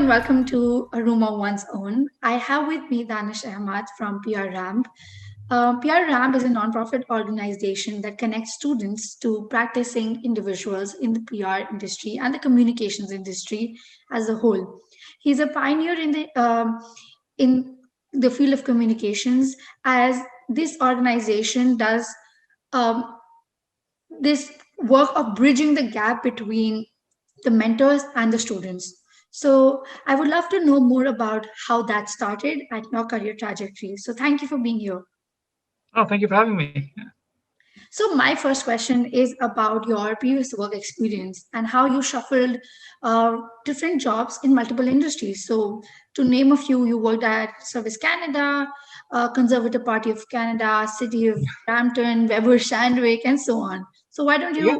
and welcome to A Room of One's Own. I have with me Daanish Ahamed from PR Ramp. PR Ramp is a nonprofit organization that connects students to practicing individuals in the PR industry and the communications industry as a whole. He's a pioneer in the field of communications, as this organization does um, this work of bridging the gap between the mentors and the students. So I would love to know more about how that started and your career trajectory. So thank you for being here. Oh, thank you for having me. So my first question is about your previous work experience and how you shuffled different jobs in multiple industries. So to name a few, you worked at Service Canada, Conservative Party of Canada, City of Brampton, Weber Shandwick, and so on. So why don't Yeah.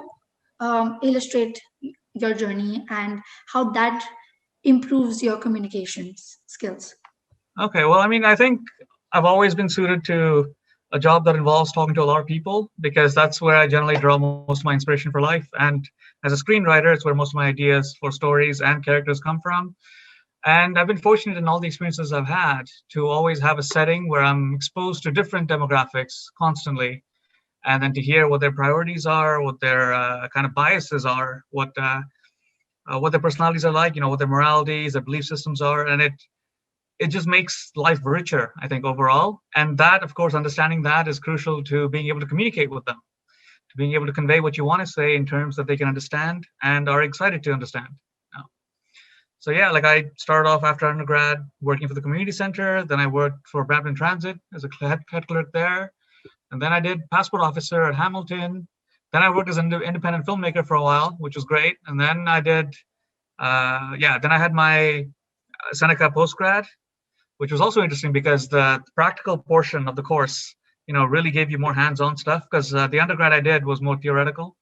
you illustrate your journey and how that improves your communications skills? Okay. Well, I think I've always been suited to a job that involves talking to a lot of people because that's where I generally draw most of my inspiration for life. And as a screenwriter, it's where most of my ideas for stories and characters come from. And I've been fortunate in all the experiences I've had to always have a setting where I'm exposed to different demographics constantly, and then to hear what their priorities are, what their kind of biases are, what their personalities are like, what their moralities, their belief systems are, and it just makes life richer, I think, overall. And that, of course, understanding that is crucial to being able to communicate with them, to being able to convey what you want to say in terms that they can understand and are excited to understand. Uh, So yeah, like I started off after undergrad working for the community center. Then I worked for Brampton Transit as a head clerk there. And then I did passport officer at Hamilton. Then I worked as an independent filmmaker for a while, which was great. And then then I had my Seneca postgrad, which was also interesting because the practical portion of the course, really gave you more hands-on stuff because the undergrad I did was more theoretical.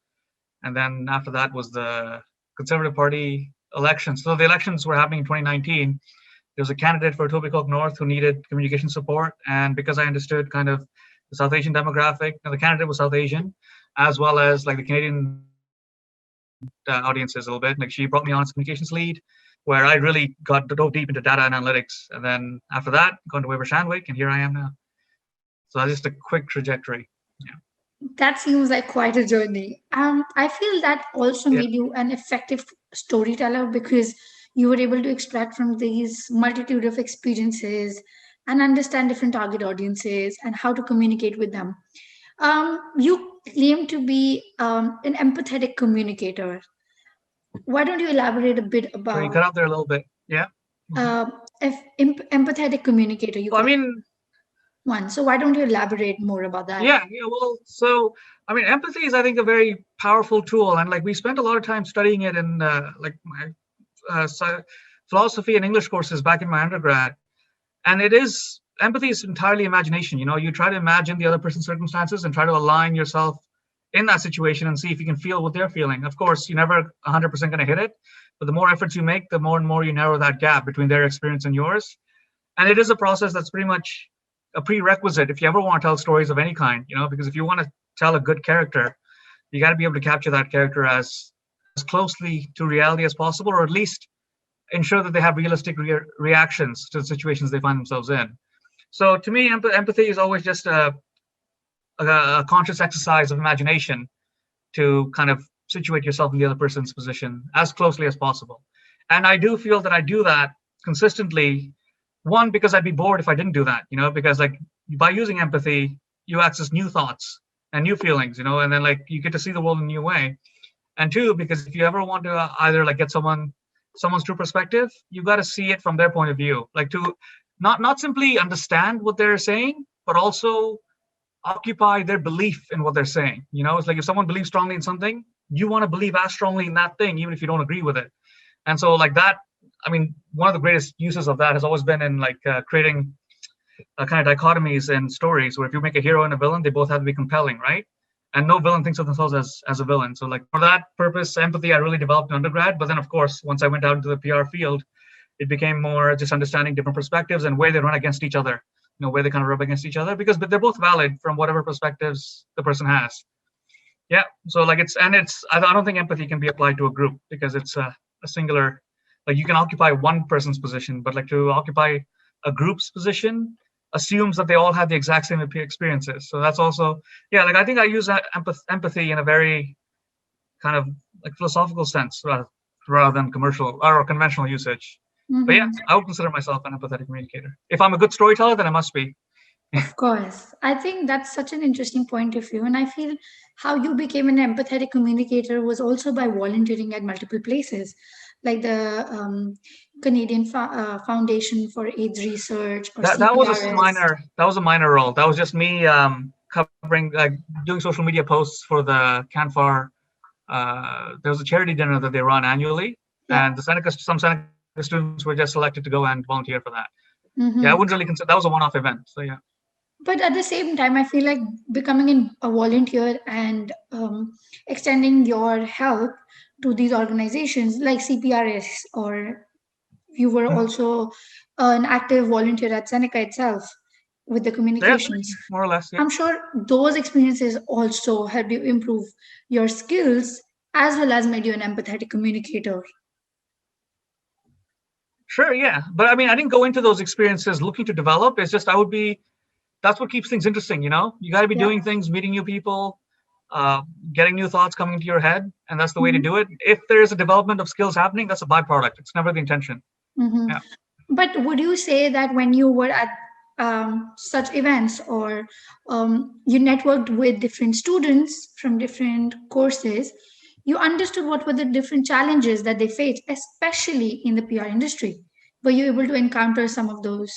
And then after that was the Conservative Party elections. So the elections were happening in 2019. There was a candidate for Etobicoke North who needed communication support. And because I understood kind of the South Asian demographic, and the candidate was South Asian, as well as like the Canadian audiences a little bit. Like she brought me on as communications lead, where I really dove deep into data and analytics. And then after that, gone to Weber Shandwick, and here I am now. So that's just a quick trajectory. Yeah. That seems like quite a journey. I feel that also Yeah. made you an effective storyteller because you were able to extract from these multitude of experiences and understand different target audiences and how to communicate with them. You claim to be an empathetic communicator. Why don't you elaborate a bit So you about cut out there a little bit. Yeah. Mhm. uh, empathetic communicator? You Well, I call it mean, one. So why don't you elaborate more about that? yeah. Well, so empathy is, I think, a very powerful tool, and like we spent a lot of time studying it in like my philosophy and English courses back in my undergrad. And empathy is entirely imagination. You try to imagine the other person's circumstances and try to align yourself in that situation and see if you can feel what they're feeling. Of course, you're never 100% going to hit it, but the more efforts you make, the more and more you narrow that gap between their experience and yours. And it is a process that's pretty much a prerequisite if you ever want to tell stories of any kind, because if you want to tell a good character, you got to be able to capture that character as closely to reality as possible, or at least ensure that they have realistic reactions to the situations they find themselves in. So to me, empathy is always just a conscious exercise of imagination to kind of situate yourself in the other person's position as closely as possible. And I do feel that I do that consistently. One, because I'd be bored if I didn't do that, because like by using empathy, you access new thoughts and new feelings, and then like you get to see the world in a new way. And two, because if you ever want to either like get someone's true perspective, you got to see it from their point of view, like to not simply understand what they're saying, but also occupy their belief in what they're saying. It's like if someone believes strongly in something, you want to believe as strongly in that thing, even if you don't agree with it. And so like that, one of the greatest uses of that has always been in like creating kind of dichotomies in stories where if you make a hero and a villain, they both have to be compelling, right? And no villain thinks of themselves as a villain. So like for that purpose, empathy I really developed in undergrad. But then of course, once I went out into the PR field, it became more just understanding different perspectives and where they run against each other, where they kind of rub against each other, because they're both valid from whatever perspectives the person has. Yeah. So like I don't think empathy can be applied to a group because it's a singular Like you can occupy one person's position, but like to occupy a group's position assumes that they all have the exact same experiences. So that's also, yeah, like I think I use that empathy in a very kind of like philosophical sense rather than commercial or conventional usage. But yeah, Mm-hmm. I would consider myself an empathetic communicator. If I'm a good storyteller, then I must be. Of course. I think that's such an interesting point of view. And I feel how you became an empathetic communicator was also by volunteering at multiple places, like the Canadian Foundation for AIDS Research or That was a CPRS. minor role. That was just me covering doing social media posts for the Canfar. There was a charity dinner that they run annually, Yeah. and some Seneca students were just selected to go and volunteer for that. Yeah, I wouldn't Mm-hmm. really consider that was a one-off event. So yeah, But at the same time, I feel like becoming a volunteer and extending your help to these organizations like CPRS, or you were also an active volunteer at Seneca itself with the yeah, communications. more or less, yeah. I'm sure those experiences also helped you improve your skills as well as made you an empathetic communicator. Sure, yeah, but I mean, I didn't go into those experiences looking to develop. It's just I would be. That's what keeps things interesting, you know. You got to be Yeah. doing things, meeting new people, uh, getting new thoughts coming into your head, and that's the way to Mhm. do it. If there is a development of skills happening, that's a byproduct. It's never the intention. Mhm. Yeah. But would you say that when you were at such events, or you networked with different students from different courses, you understood what were the different challenges that they faced, especially in the PR industry? Were you able to encounter some of those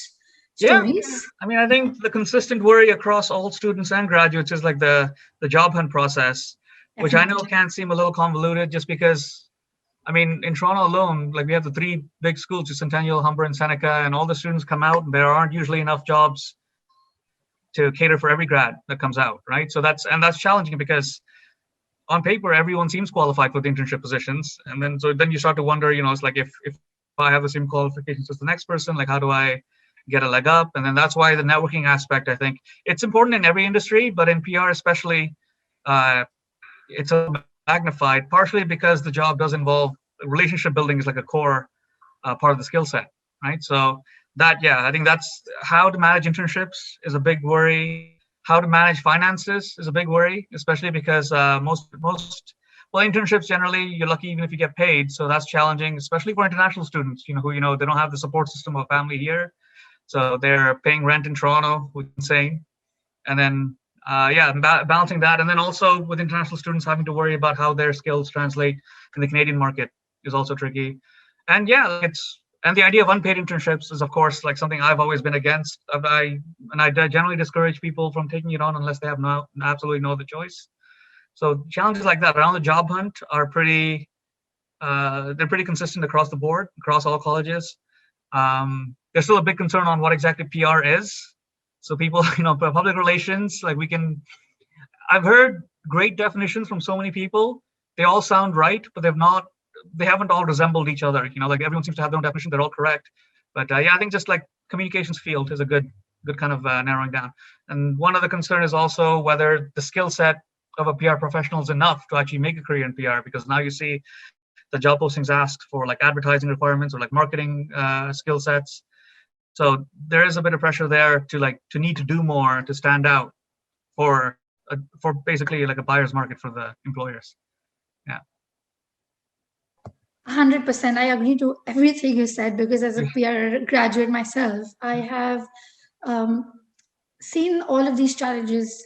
Yeah, stories? I mean, I think the consistent worry across all students and graduates is like the job hunt process, which I know Definitely. can seem a little convoluted, just because I mean, in Toronto alone, like we have the three big schools, Centennial, Humber, and Seneca, and all the students come out, and there aren't usually enough jobs to cater for every grad that comes out, right? So that's challenging because on paper everyone seems qualified for the internship positions, and then you start to wonder, it's like if I have the same qualifications as the next person, like how do I get a leg up? And then that's why the networking aspect, I think, it's important in every industry, but in PR especially, uh, it's a magnified, partially because the job does involve relationship building is like a core part of the skill set, right? So that, yeah, I think that's how to manage internships is a big worry. How to manage finances is a big worry, especially because well, internships generally you're lucky even if you get paid, so that's challenging, especially for international students, who they don't have the support system of family here, so they're paying rent in Toronto, which is insane. And then yeah, balancing that, and then also with international students having to worry about how their skills translate in the Canadian market is also tricky. And yeah, like and the idea of unpaid internships is of course like something I've always been against. I generally discourage people from taking it on unless they have absolutely no other choice. So challenges like that around the job hunt are they're pretty consistent across the board, across all colleges. There's still a big concern on what exactly PR is. So people, public relations, like I've heard great definitions from so many people. They all sound right, but they haven't all resembled each other. Like everyone seems to have their own definition. They're all correct. But yeah, I think just like communications field is a good kind of narrowing down. And one other concern is also whether the skill set of a PR professional is enough to actually make a career in PR, because now you see the job postings ask for like advertising requirements or like marketing skill sets. So there is a bit of pressure there to need to do more to stand out for for basically like a buyer's market for the employers. Yeah. 100%. I agree to everything you said because as a PR graduate myself, I have um, seen all of these challenges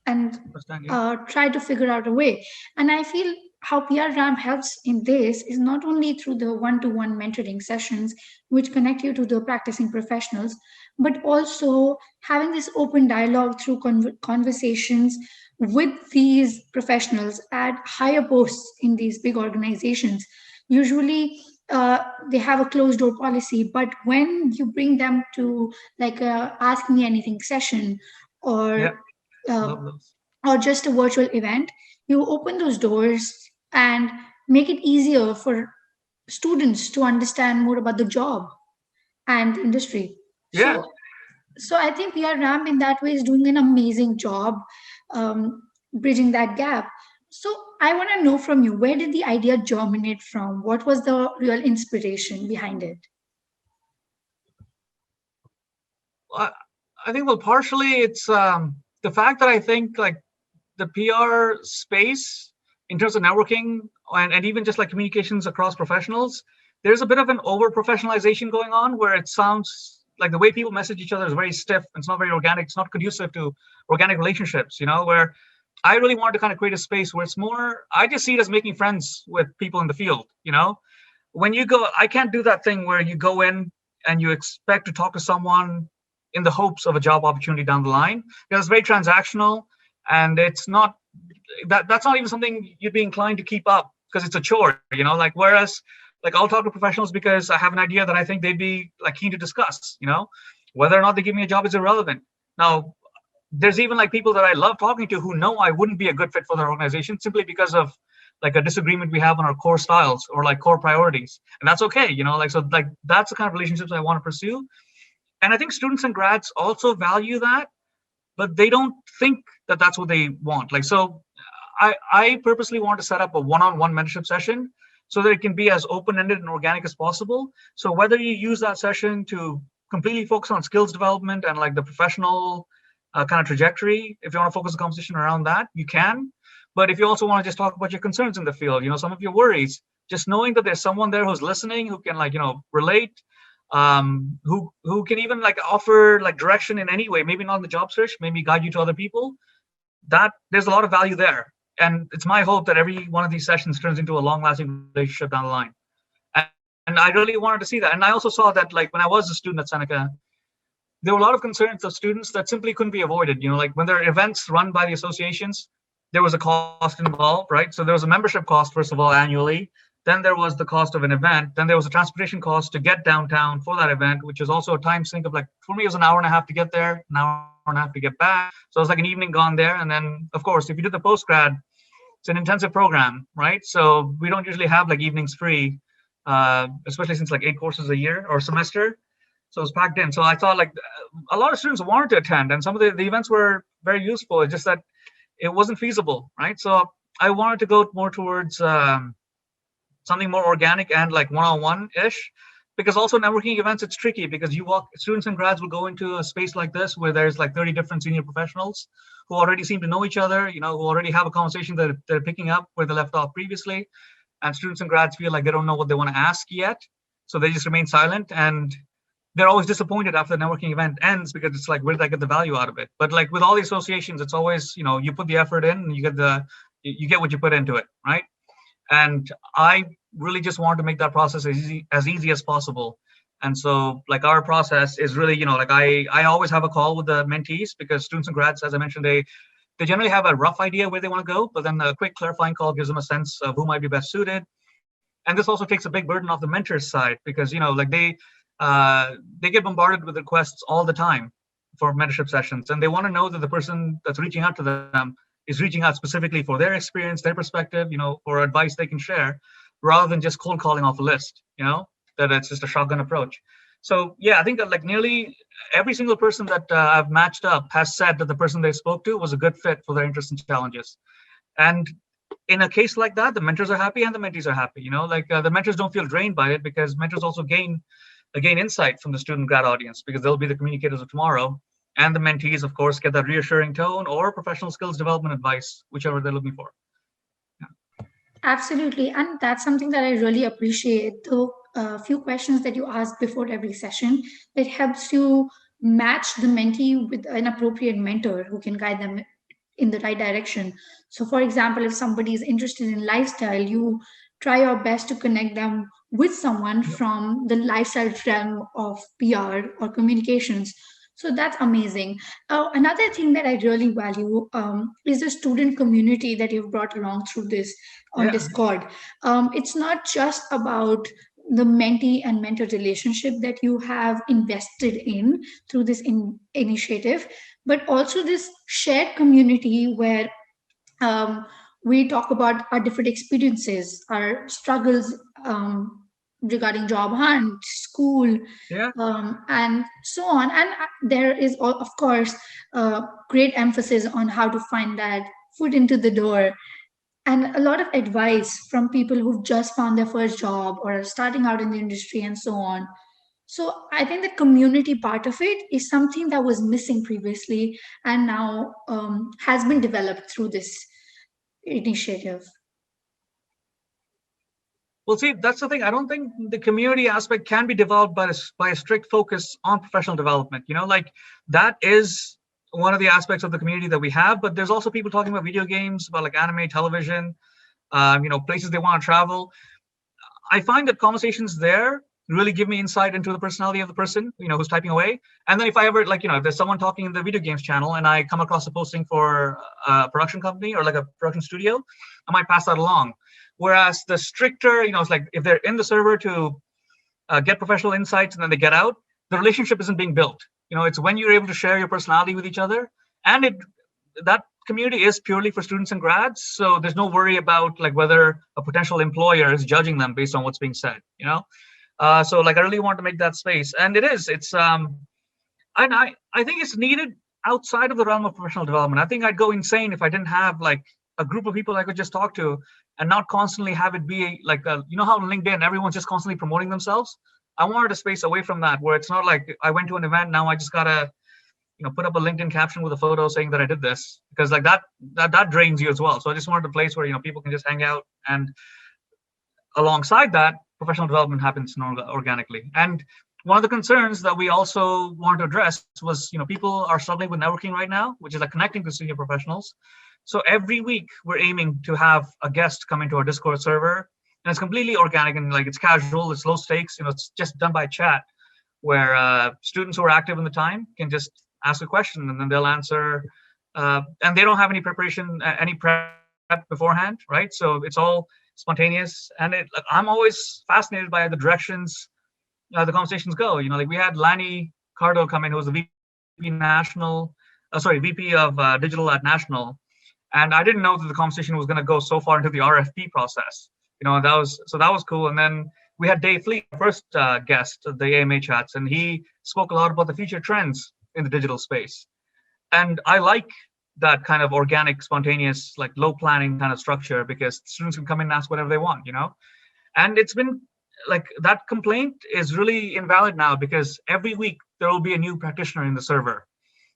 and Understand? Yeah. try to figure out a way. And I feel how PR RAM helps in this is not only through the one-to-one mentoring sessions, which connect you to the practicing professionals, but also having this open dialogue through conversations with these professionals at higher posts in these big organizations. Usually, they have a closed door policy, but when you bring them to like a ask me anything session, or Yeah. uh, Love those. or just a virtual event, you open those doors and make it easier for students to understand more about the job and the industry. Yeah. So I think PR RAM in that way is doing an amazing job bridging that gap. So I want to know from you, where did the idea germinate from? What was the real inspiration behind it? I, I think, well, partially it's the fact that I think like the PR space in terms of networking and even just like communications across professionals, there's a bit of an over professionalization going on where it sounds like the way people message each other is very stiff. It's not very organic. It's not conducive to organic relationships, where I really wanted to kind of create a space where it's more, I just see it as making friends with people in the field. When you go, I can't do that thing where you go in and you expect to talk to someone in the hopes of a job opportunity down the line. Because it's very transactional, and it's not that's not even something you'd be inclined to keep up because it's a chore. Like whereas like I'll talk to professionals because I have an idea that I think they'd be like keen to discuss. Whether or not they give me a job is irrelevant. Now, there's even like people that I love talking to who know I wouldn't be a good fit for their organization simply because of like a disagreement we have on our core styles or like core priorities. And that's okay. Like so like that's the kind of relationships I want to pursue. And I think students and grads also value that, but they don't think that that's what they want. Like, so I purposely want to set up a one-on-one mentorship session so that it can be as open-ended and organic as possible. So whether you use that session to completely focus on skills development and like the professional kind of trajectory, if you want to focus the conversation around that, you can. But if you also want to just talk about your concerns in the field, some of your worries, just knowing that there's someone there who's listening, who can like, relate, who can even like offer like direction in any way, maybe not in the job search, maybe guide you to other people, that there's a lot of value there. And it's my hope that every one of these sessions turns into a long-lasting relationship down the line. And I really wanted to see that. And I also saw that like when I was a student at Seneca, there were a lot of concerns of students that simply couldn't be avoided. Like when there are events run by the associations, there was a cost involved, right? So there was a membership cost, first of all, annually. Then there was the cost of an event. Then there was a transportation cost to get downtown for that event, which is also a time sink of like, for me, it was an hour and a half to get there, an hour and a half to get back. So it was like an evening gone there. And then, of course, if you did the post-grad, it's an intensive program, right? So we don't usually have like evenings free, especially since like 8 courses a year or semester. So it was packed in. So I thought like a lot of students wanted to attend, and some of the events were very useful. It's just that it wasn't feasible, right? So I wanted to go more towards something more organic and like one-on-one ish, because also networking events, it's tricky because students and grads will go into a space like this where there's like 30 different senior professionals who already seem to know each other, who already have a conversation that they're picking up where they left off previously. And students and grads feel like they don't know what they want to ask yet, so they just remain silent, and they're always disappointed after the networking event ends because it's like, where did I get the value out of it? But like with all the associations, it's always, you put the effort in and you get what you put into it, right? And I really just want to make that process as easy as possible. And so like our process is really, like I always have a call with the mentees, because students and grads, as I mentioned, they generally have a rough idea where they want to go, but then a quick clarifying call gives them a sense of who might be best suited. And this also takes a big burden off the mentor's side, because like they get bombarded with requests all the time for mentorship sessions, and they want to know that the person that's reaching out to them is reaching out specifically for their experience, their perspective, for advice they can share, rather than just cold calling off a list, that it's just a shotgun approach. So yeah, I think that like nearly every single person that I've matched up has said that the person they spoke to was a good fit for their interests and challenges. And in a case like that, the mentors are happy and the mentees are happy. Like the mentors don't feel drained by it, because mentors also gain insight from the student grad audience, because they'll be the communicators of tomorrow. And the mentees, of course, get that reassuring tone or professional skills development advice, whichever they're looking for. Absolutely. And that's something that I really appreciate. The few questions that you ask before every session, that helps you match the mentee with an appropriate mentor who can guide them in the right direction. So, for example, if somebody is interested in lifestyle, you try your best to connect them with someone Yep. from the lifestyle realm of PR or communications. So that's amazing. Another thing that I really value is the student community that you've brought along through this on Yeah. Discord. It's not just about the mentee and mentor relationship that you have invested in through this initiative, but also this shared community where um, we talk about our different experiences, our struggles regarding job hunt, school, Yeah. and so on. And there is, of course, great emphasis on how to find that foot into the door and a lot of advice from people who've just found their first job or are starting out in the industry and so on. So I think the community part of it is something that was missing previously and now has been developed through this initiative. Well, see, that's the thing. I don't think the community aspect can be developed by a strict focus on professional development. Like that is one of the aspects of the community that we have. But there's also people talking about video games, about like anime, television, places they want to travel. I find that conversations there really give me insight into the personality of the person, who's typing away. And then if I ever if there's someone talking in the video games channel and I come across a posting for a production company or like a production studio, I might pass that along. Whereas the stricter, it's like if they're in the server to get professional insights and then they get out, the relationship isn't being built. It's when you're able to share your personality with each other, and that community is purely for students and grads, so there's no worry about like whether a potential employer is judging them based on what's being said. So like I really want to make that space, and it's and I think it's needed outside of the realm of professional development. I think I'd go insane if I didn't have like a group of people I could just talk to and not constantly have it be like how on LinkedIn everyone's just constantly promoting themselves. I wanted a space away from that where it's not like I went to an event, now I just gotta put up a LinkedIn caption with a photo saying that I did this, because like that drains you as well. So I just wanted a place where people can just hang out, and alongside that, professional development happens organically. And one of the concerns that we also wanted to address was people are struggling with networking right now, which is like connecting to senior professionals. So every week we're aiming to have a guest come into our Discord server, and it's completely organic and like it's casual, it's low stakes, it's just done by chat, where students who are active in the time can just ask a question and then they'll answer, and they don't have any preparation, any prep beforehand, right? So it's all spontaneous, and I'm always fascinated by the directions the conversations go. Like we had Lanny Cardo come in, who was the VP of digital at National, and I didn't know that the conversation was going to go so far into the RFP process. That was cool. And then we had Dave Fleet, first guest of the AMA chats, and he spoke a lot about the future trends in the digital space. And I like that kind of organic, spontaneous, like low planning kind of structure, because students can come in and ask whatever they want, And it's been like that complaint is really invalid now, because every week there will be a new practitioner in the server.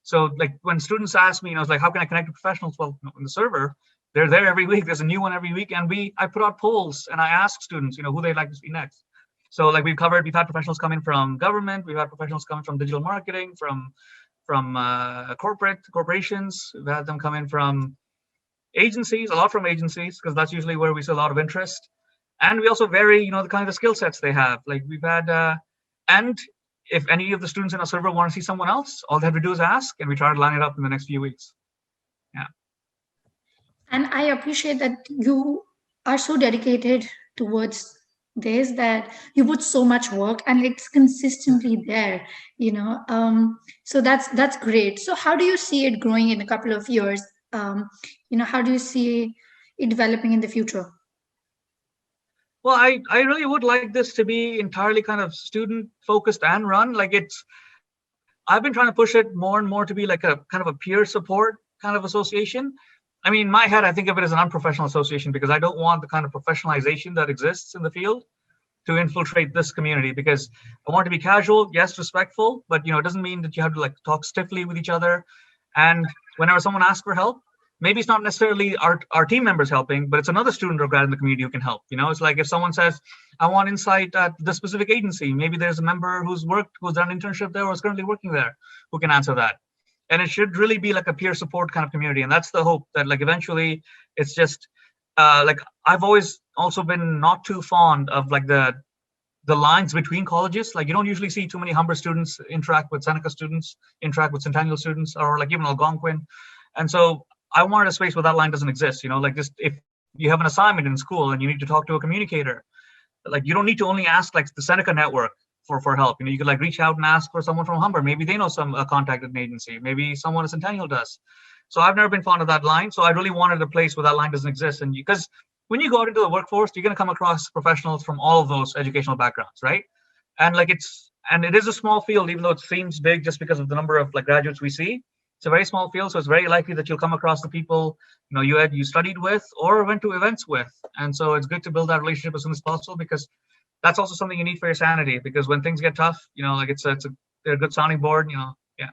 So like when students ask me, it's like, how can I connect to professionals? Well, in the server, they're there every week. There's a new one every week. And I put out polls and I ask students, who they'd like to see next. So like we've had professionals coming from government, we've had professionals coming from digital marketing, from corporations. We've had them come in from agencies, a lot from agencies, because that's usually where we see a lot of interest. And we also vary, the kind of skill sets they have. Like we've had, and if any of the students in our server want to see someone else, all they have to do is ask, and we try to line it up in the next few weeks. Yeah. And I appreciate that you are so dedicated towards this, that you put so much work and it's consistently there, so that's great. So how do you see it growing in a couple of years? How do you see it developing in the future? Well, I really would like this to be entirely kind of student focused and run. Like I've been trying to push it more and more to be like a kind of a peer support kind of association. I mean, in my head, I think of it as an unprofessional association, because I don't want the kind of professionalization that exists in the field to infiltrate this community, because I want it to be casual, yes, respectful, but it doesn't mean that you have to like talk stiffly with each other. And whenever someone asks for help, maybe it's not necessarily our team members helping, but it's another student or grad in the community who can help. It's like if someone says, I want insight at the specific agency, maybe there's a member who's done an internship there or is currently working there who can answer that. And it should really be like a peer support kind of community. And that's the hope, that like eventually it's just like I've always also been not too fond of like the lines between colleges. Like you don't usually see too many Humber students interact with Seneca students, interact with Centennial students, or like even Algonquin. And so I wanted a space where that line doesn't exist. Like just if you have an assignment in school and you need to talk to a communicator, like you don't need to only ask like the Seneca network for help. You could like reach out and ask for someone from Humber. Maybe they know some contact at an agency. Maybe someone at Centennial does. So I've never been fond of that line. So I really wanted a place where that line doesn't exist. And because when you go out into the workforce, you're going to come across professionals from all of those educational backgrounds, right? And like it is a small field, even though it seems big just because of the number of like graduates we see. It's a very small field, so it's very likely that you'll come across the people you studied with or went to events with, and so it's good to build that relationship as soon as possible, because that's also something you need for your sanity. Because when things get tough, like they're a good sounding board. Yeah.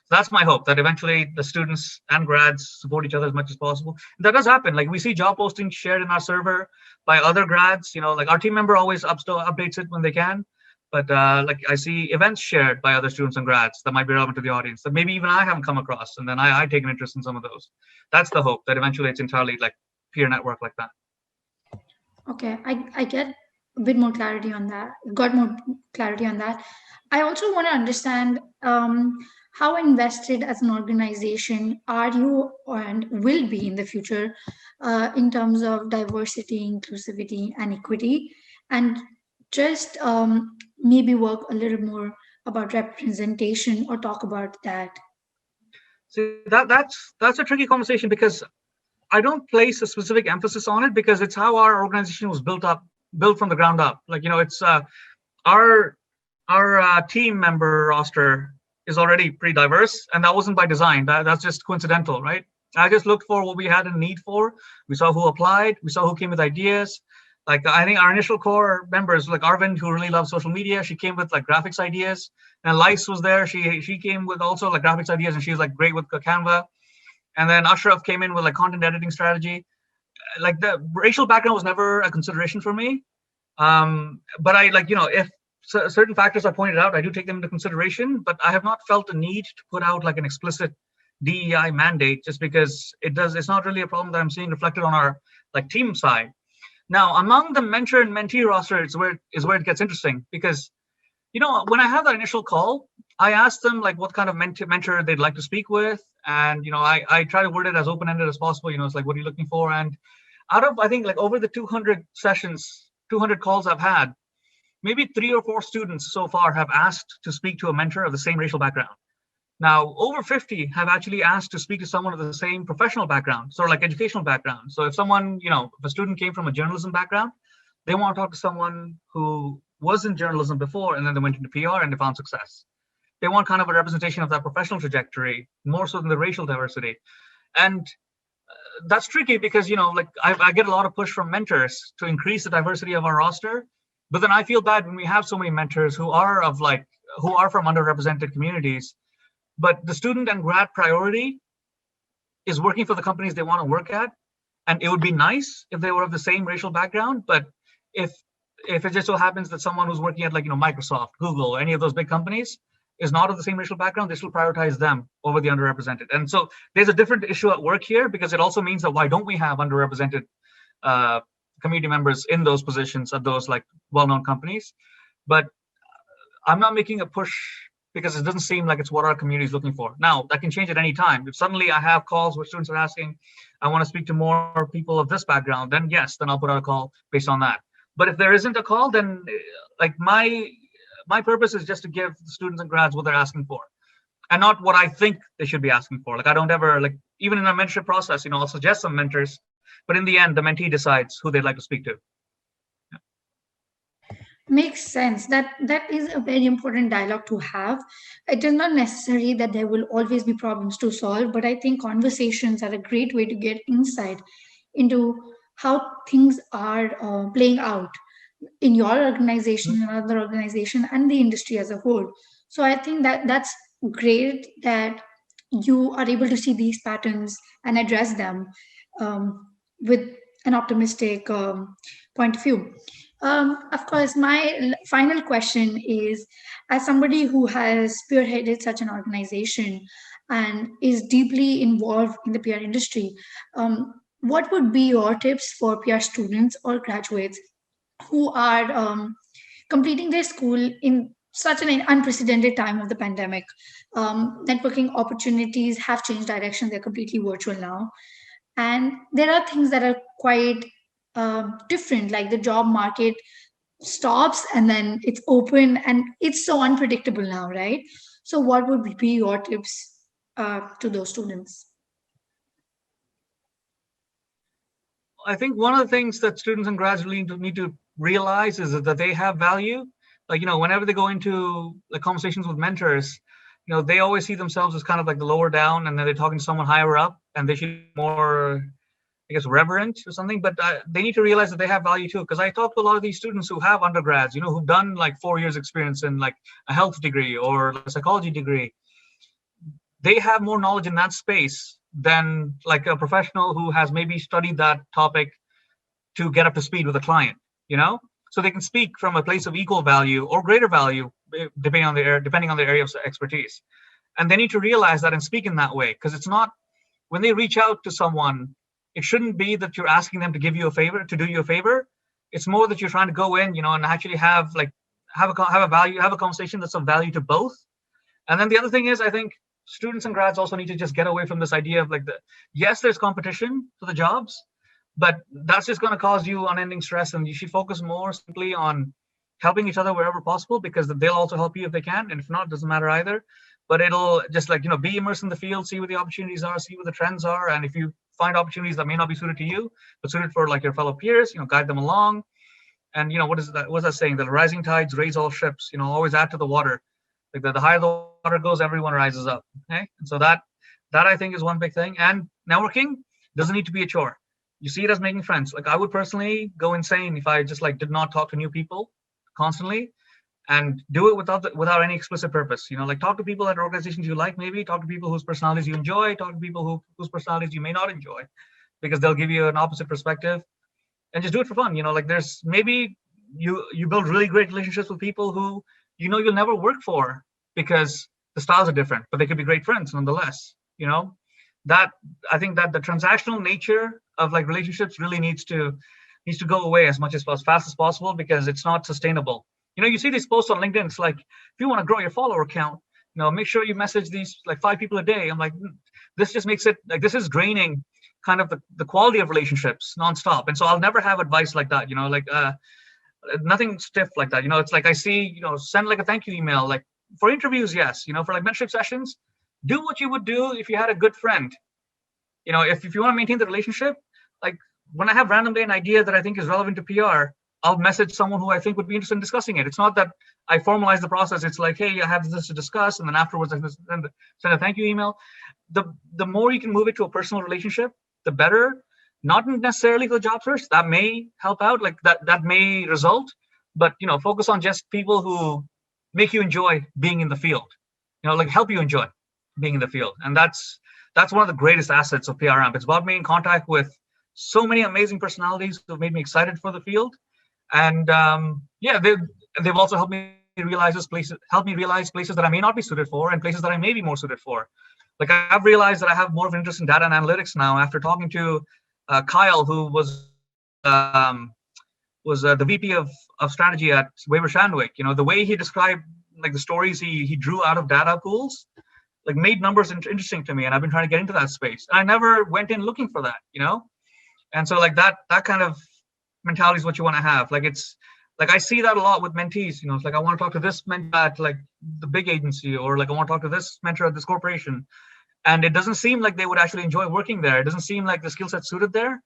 So that's my hope, that eventually the students and grads support each other as much as possible. And that does happen. Like we see job postings shared in our server by other grads. Like our team member always updates it when they can. But like I see events shared by other students and grads that might be relevant to the audience that maybe even I haven't come across, and then I take an interest in some of those. That's the hope, that eventually it's entirely like peer network like that. Okay, I get a bit more clarity on that. Got more clarity on that. I also want to understand how invested as an organization are you and will be in the future in terms of diversity, inclusivity, and equity, and just maybe work a little more about representation or talk about that. See, that's a tricky conversation, because I don't place a specific emphasis on it, because it's how our organization was built from the ground up. Like it's our team member roster is already pretty diverse, and that wasn't by design. That's just coincidental, right? I just looked for what we had a need for. We saw who applied. We saw who came with ideas. Like I think our initial core members, like Arvind, who really loves social media, she came with like graphics ideas, and Lice was there. She came with also like graphics ideas, and she's like great with Canva. And then Ashraf came in with like content editing strategy. Like the racial background was never a consideration for me. But I like, if certain factors are pointed out, I do take them into consideration, but I have not felt the need to put out like an explicit DEI mandate, just because it's not really a problem that I'm seeing reflected on our like team side. Now, among the mentor and mentee roster is where it gets interesting, because when I have that initial call, I ask them like what kind of mentor they'd like to speak with, and I try to word it as open-ended as possible. It's like, what are you looking for? And out of, I think, like over the 200 sessions, 200 calls I've had, maybe 3 or 4 students so far have asked to speak to a mentor of the same racial background. Now, over 50 have actually asked to speak to someone of the same professional background, sort of like educational background. So if someone, if a student came from a journalism background, they want to talk to someone who was in journalism before, and then they went into PR and they found success. They want kind of a representation of that professional trajectory, more so than the racial diversity. And that's tricky, because, like I get a lot of push from mentors to increase the diversity of our roster. But then I feel bad when we have so many mentors who are from underrepresented communities, but the student and grad priority is working for the companies they want to work at. And it would be nice if they were of the same racial background, but if it just so happens that someone who's working at like Microsoft, Google, or any of those big companies is not of the same racial background, they still prioritize them over the underrepresented. And so there's a different issue at work here, because it also means that why don't we have underrepresented community members in those positions at those like well-known companies? But I'm not making a push, because it doesn't seem like it's what our community is looking for. Now, that can change at any time. If suddenly I have calls where students are asking, I want to speak to more people of this background, then yes, then I'll put out a call based on that. But if there isn't a call, then like my purpose is just to give the students and grads what they're asking for, and not what I think they should be asking for. Like I don't ever, like even in our mentorship process, I'll suggest some mentors, but in the end, the mentee decides who they'd like to speak to. Makes sense. That is a very important dialogue to have. It is not necessary that there will always be problems to solve, but I think conversations are a great way to get insight into how things are playing out in your organization, in another organization, and the industry as a whole. So I think that's great that you are able to see these patterns and address them with an optimistic point of view. Of course, my final question is, as somebody who has spearheaded such an organization and is deeply involved in the PR industry, what would be your tips for PR students or graduates who are completing their school in such an unprecedented time of the pandemic? Networking opportunities have changed direction; they're completely virtual now, and there are things that are quite different, like the job market stops and then it's open, and it's so unpredictable now, right? So what would be your tips to those students? I think one of the things that students and grads really need to realize is that they have value. Like, whenever they go into the conversations with mentors, they always see themselves as kind of like the lower down, and then they're talking to someone higher up, and they should be more, I guess, reverent or something. But they need to realize that they have value too. Because I talk to a lot of these students who have undergrads, who've done like 4 years experience in like a health degree or like a psychology degree. They have more knowledge in that space than like a professional who has maybe studied that topic to get up to speed with a client, you know? So they can speak from a place of equal value or greater value, depending on their area of expertise. And they need to realize that and speak in that way, because it's not, when they reach out to someone, it shouldn't be that you're asking them to give you a favor, to do you a favor. It's more that you're trying to go in, and actually have a conversation that's of value to both. And then the other thing is, I think students and grads also need to just get away from this idea of like yes, there's competition for the jobs, but that's just going to cause you unending stress, and you should focus more simply on helping each other wherever possible, because they'll also help you if they can, and if not, it doesn't matter either. But it'll just like be immersed in the field, see what the opportunities are, see what the trends are, and if you find opportunities that may not be suited to you but suited for like your fellow peers, guide them along. And what's that saying, the rising tides raise all ships, always add to the water. Like the higher the water goes, everyone rises up. Okay, and so that I think is one big thing. And networking doesn't need to be a chore. You see it as making friends. Like I would personally go insane if I just like did not talk to new people constantly, and do it without any explicit purpose. Like talk to people at organizations you like, maybe talk to people whose personalities you enjoy, talk to people whose personalities you may not enjoy, because they'll give you an opposite perspective, and just do it for fun. Like there's maybe you build really great relationships with people who you'll never work for because the styles are different, but they could be great friends nonetheless. That I think that the transactional nature of like relationships really needs to go away as fast as possible, because it's not sustainable. You see these posts on LinkedIn. It's like, if you want to grow your follower count, make sure you message these like 5 people a day. I'm like, this just makes it like, this is draining kind of the quality of relationships nonstop. And so I'll never have advice like that, nothing stiff like that. It's like I see, send like a thank you email, like for interviews, yes, for like mentorship sessions, do what you would do if you had a good friend. If you want to maintain the relationship, like when I have randomly an idea that I think is relevant to PR, I'll message someone who I think would be interested in discussing it. It's not that I formalize the process. It's like, hey, I have this to discuss, and then afterwards I send a thank you email. The more you can move it to a personal relationship, the better. Not necessarily for the job search. That may help out, like that may result, but focus on just people who make you enjoy being in the field. Like help you enjoy being in the field, and that's one of the greatest assets of PRM. It's about being in contact with so many amazing personalities who have made me excited for the field. And they've also helped me realize places that I may not be suited for, and places that I may be more suited for. Like I've realized that I have more of an interest in data and analytics now after talking to Kyle, who was the VP of strategy at Weber Shandwick. The way he described like the stories he drew out of data pools, like made numbers interesting to me, and I've been trying to get into that space. And I never went in looking for that, And so like that kind of mentality is what you want to have. Like it's like I see that a lot with mentees. It's like I want to talk to this mentor at like the big agency, or like I want to talk to this mentor at this corporation, and it doesn't seem like they would actually enjoy working there. It doesn't seem like the skill set suited there,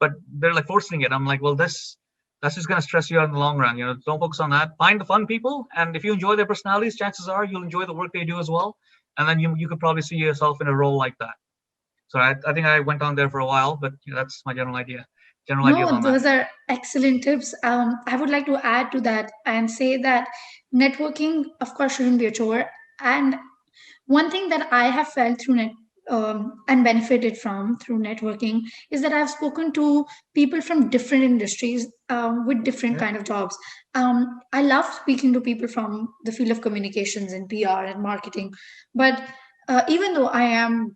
but they're like forcing it. I'm like, well, that's just going to stress you out in the long run. Don't focus on that. Find the fun people, and if you enjoy their personalities, chances are you'll enjoy the work they do as well. And then you could probably see yourself in a role like that. So I think I went on there for a while, but that's my general ideas No, on that. those are excellent tips. I would like to add to that and say that networking, of course, shouldn't be a chore. And one thing that I have felt through and benefited from through networking is that I've spoken to people from different industries with different Yeah. kind of jobs. I love speaking to people from the field of communications and PR and marketing, but even though I am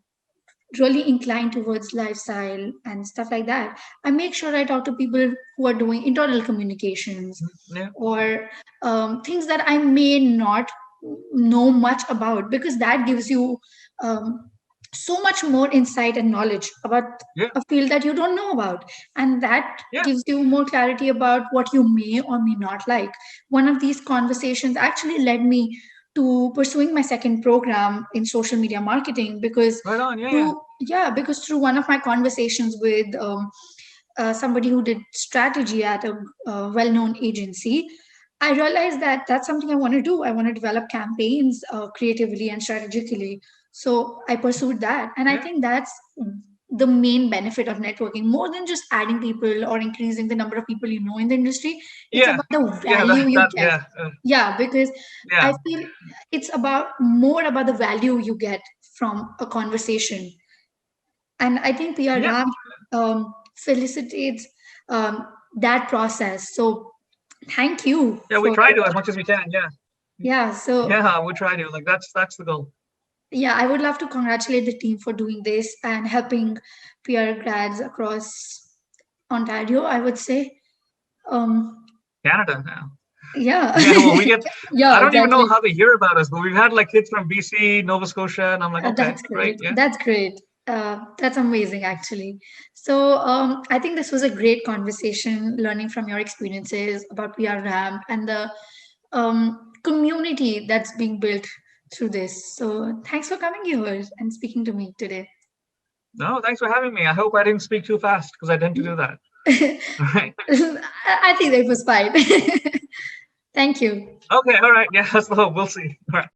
really inclined towards lifestyle and stuff like that, I make sure I talk to people who are doing internal communications Yeah. or things that I may not know much about, because that gives you um, so much more insight and knowledge about Yeah. a field that you don't know about, and that Yeah. gives you more clarity about what you may or may not like. One of these conversations actually led me to pursuing my second program in social media marketing, because Right on. Yeah. through one of my conversations with somebody who did strategy at a well-known agency, I realized that that's something I want to do. I want to develop campaigns creatively and strategically. So I pursued that. And I Yeah, think that's the main benefit of networking, more than just adding people or increasing the number of people you know in the industry. It's yeah, about the yeah. value you get. Yeah, Yeah, because I yeah, feel it's about more about the value you get from a conversation. And I think PR yeah, Ram felicitates um, that process. So thank you yeah. We for try to as much as we can. Yeah, yeah. So yeah. We try to. Like that's the goal. yeah, I would love to congratulate the team for doing this and helping PR grads across Ontario, I would say. Um, Canada now. yeah. Yeah. Well, we get. I Yeah, don't even know exactly. how they hear about us, but we've had like kids from BC, Nova Scotia, and I'm like, okay, That's great. great. Yeah. That's great. That's amazing, actually. So, I think this was a great conversation, learning from your experiences about PR Ramp and the community that's being built through this. So, thanks for coming here and speaking to me today. No, thanks for having me. I hope I didn't speak too fast because I tend to do that. All right. I think that was fine. Thank you. Okay. All right. Yeah. That's the hope. We'll see. All right.